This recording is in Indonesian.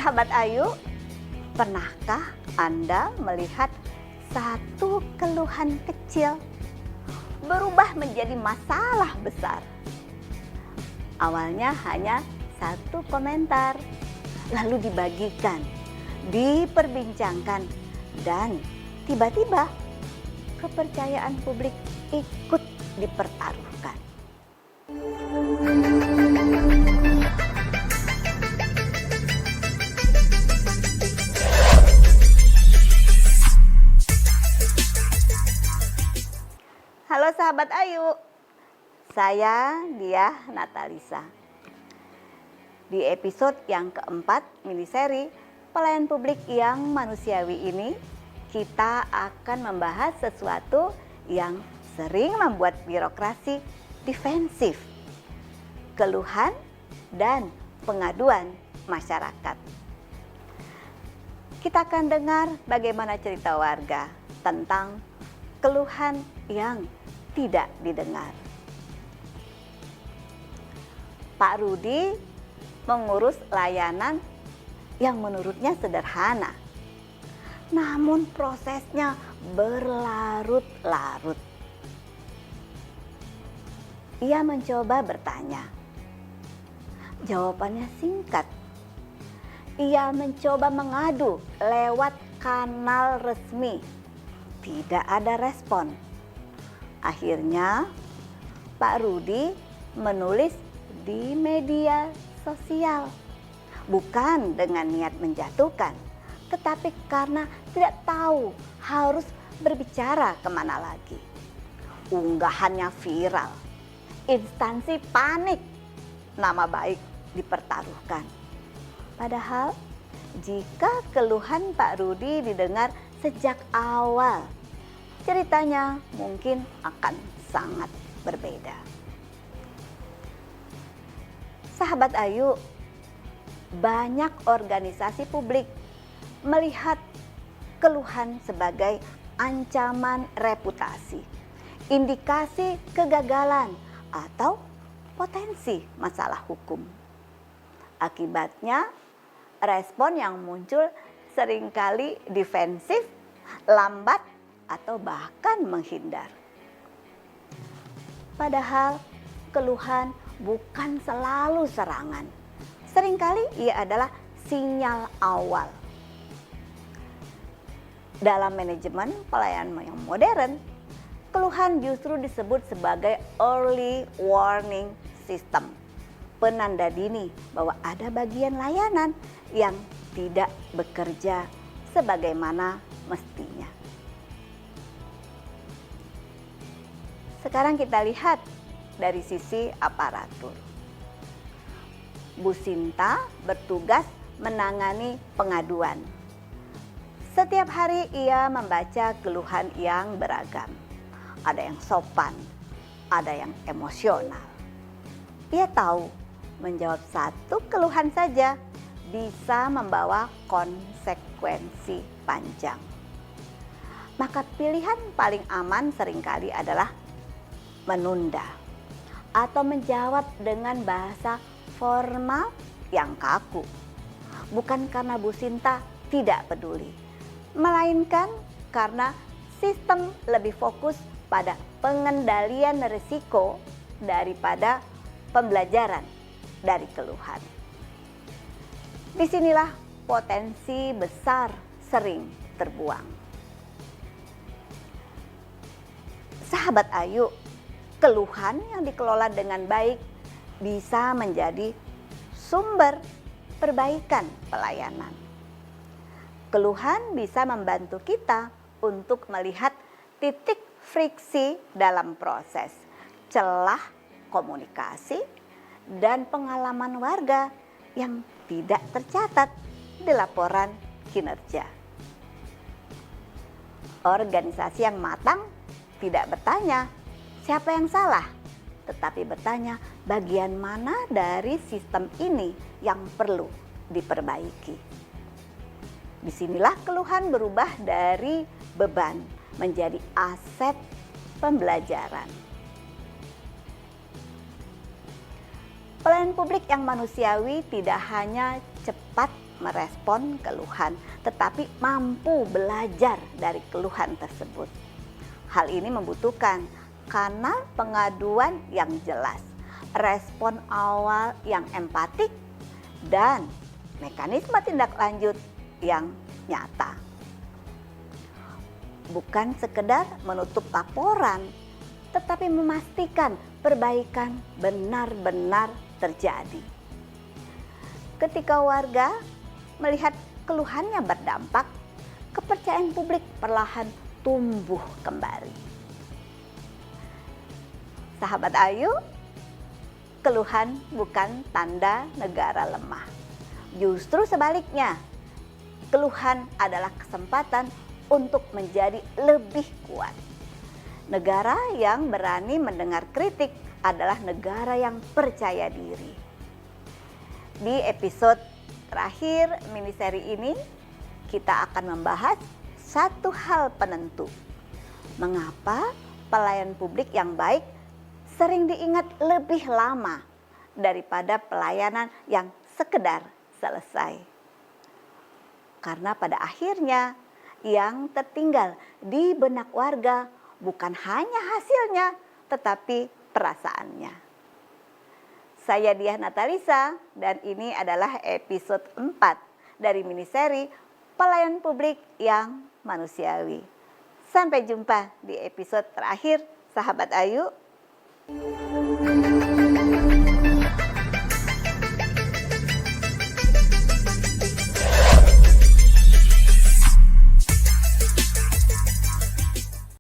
Sahabat Ayu, pernahkah Anda melihat satu keluhan kecil berubah menjadi masalah besar? Awalnya hanya satu komentar, lalu dibagikan, diperbincangkan, dan tiba-tiba kepercayaan publik ikut dipertaruhkan. Halo sahabat Ayu, saya Diah Natalisa. Di episode yang keempat miniseri Pelayan Publik yang Manusiawi ini, kita akan membahas sesuatu yang sering membuat birokrasi defensif, keluhan dan pengaduan masyarakat. Kita akan dengar bagaimana cerita warga tentang keluhan yang tidak didengar. Pak Rudi mengurus layanan yang menurutnya sederhana, namun prosesnya berlarut-larut. Ia mencoba bertanya, jawabannya singkat. Ia mencoba mengadu lewat kanal resmi, tidak ada respon. Akhirnya Pak Rudi menulis di media sosial, bukan dengan niat menjatuhkan, tetapi karena tidak tahu harus berbicara kemana lagi. Unggahannya viral, instansi panik, nama baik dipertaruhkan. Padahal jika keluhan Pak Rudi didengar sejak awal, ceritanya mungkin akan sangat berbeda. Sahabat Ayu, banyak organisasi publik melihat keluhan sebagai ancaman reputasi, indikasi kegagalan, atau potensi masalah hukum. Akibatnya, respon yang muncul seringkali defensif, lambat, atau bahkan menghindar. Padahal keluhan bukan selalu serangan. Seringkali ia adalah sinyal awal. Dalam manajemen pelayanan yang modern, keluhan justru disebut sebagai early warning system, penanda dini bahwa ada bagian layanan yang tidak bekerja sebagaimana mestinya. Sekarang kita lihat dari sisi aparatur. Bu Sinta bertugas menangani pengaduan. Setiap hari ia membaca keluhan yang beragam. Ada yang sopan, ada yang emosional. Ia tahu menjawab satu keluhan saja bisa membawa konsekuensi panjang. Maka pilihan paling aman seringkali adalah menunda atau menjawab dengan bahasa formal yang kaku. Bukan karena Bu Sinta tidak peduli, melainkan karena sistem lebih fokus pada pengendalian risiko daripada pembelajaran dari keluhan. Disinilah potensi besar sering terbuang. Sahabat Ayu, keluhan yang dikelola dengan baik bisa menjadi sumber perbaikan pelayanan. Keluhan bisa membantu kita untuk melihat titik friksi dalam proses, celah komunikasi, dan pengalaman warga yang tidak tercatat di laporan kinerja. Organisasi yang matang tidak bertanya siapa yang salah, tetapi bertanya bagian mana dari sistem ini yang perlu diperbaiki. Disinilah keluhan berubah dari beban menjadi aset pembelajaran. Pelayanan publik yang manusiawi tidak hanya cepat merespon keluhan, tetapi mampu belajar dari keluhan tersebut. Hal ini membutuhkan kanal pengaduan yang jelas, respon awal yang empatik, dan mekanisme tindak lanjut yang nyata. Bukan sekedar menutup laporan, tetapi memastikan perbaikan benar-benar terjadi. Ketika warga melihat keluhannya berdampak, kepercayaan publik perlahan tumbuh kembali. Sahabat Ayu, keluhan bukan tanda negara lemah. Justru sebaliknya, keluhan adalah kesempatan untuk menjadi lebih kuat. Negara yang berani mendengar kritik adalah negara yang percaya diri. Di episode terakhir miniseri ini, kita akan membahas satu hal penentu. Mengapa pelayan publik yang baik sering diingat lebih lama daripada pelayanan yang sekedar selesai? Karena pada akhirnya yang tertinggal di benak warga bukan hanya hasilnya, tetapi perasaannya. Saya Diah Natalisa dan ini adalah episode 4 dari miniseri Pelayan Publik yang Manusiawi. Sampai jumpa di episode terakhir, sahabat Ayu.